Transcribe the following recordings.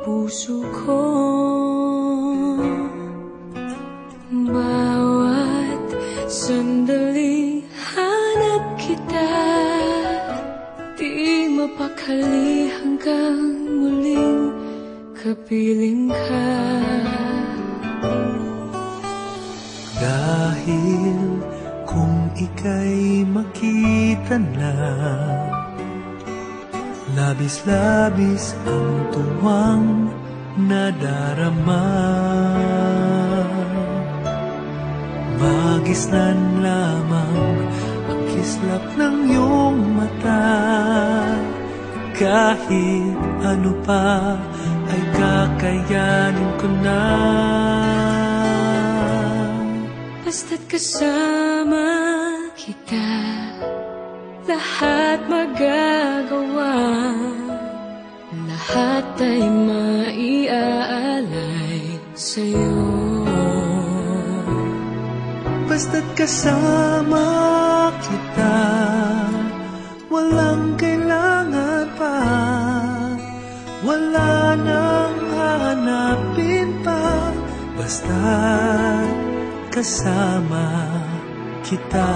puso ko. Bawat sandali hanap kita, di mapakali hanggang muling kapiling ka. Dahil kung ika'y makita na, labis-labis ang tuwang nadarama. Magisnan lamang ang kislap ng iyong mata. Kahit ano pa ay kakayanin ko na. Basta't kasama kita, lahat magagawa. Lahat ay maiaalay sa'yo. Basta't kasama kita, walang kailangan pa. Wala nang hahanapin pa. Basta't kasama kita.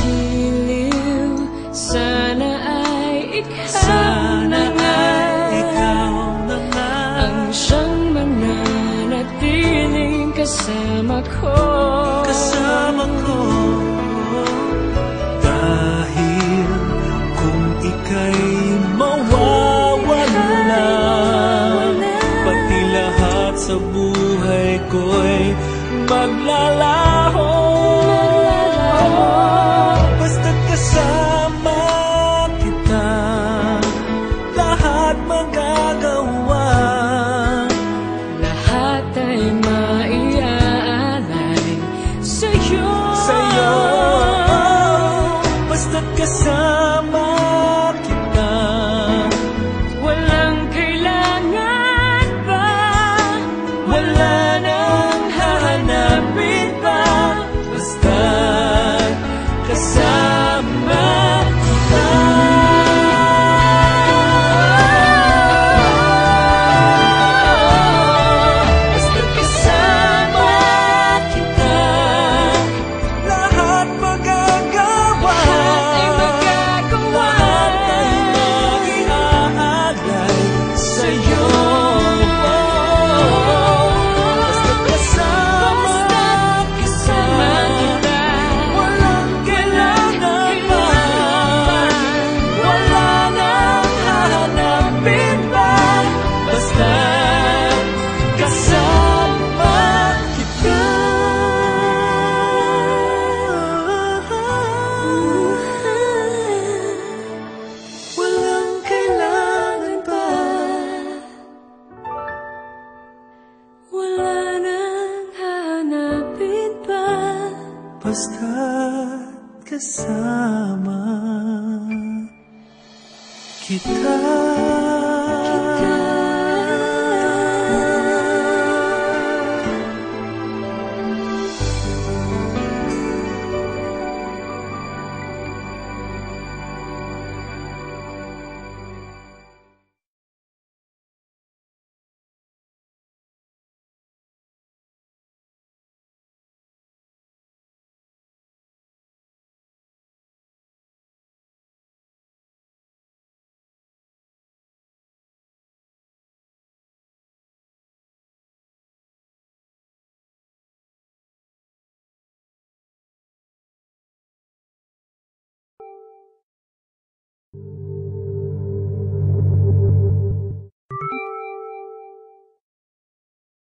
Giliw, sana ay ikaw, sana ay ikaw na nga ang siyang mananatiling kasama ko. Kasama ko. Dahil kung ika'y mawawala, pati lahat sa buhay ko'y maglalaho. Basta't kasama kita, lahat magagawa. Lahat ay maiaalay sa'yo. Basta't kasama kita, walang kailangan pa. wala nang hahanapin pa. Basta't kasama kita. Basta't kasama kita, lahat magagawa. Lahat ay maiaalay sa'yo. Basta't kasama kita, walang kailangan pa. Wala nang hahanapin pa. Basta't kasama kita. Walang kailangan pa. Wala nang hahanapin pa. Basta't kasama kita.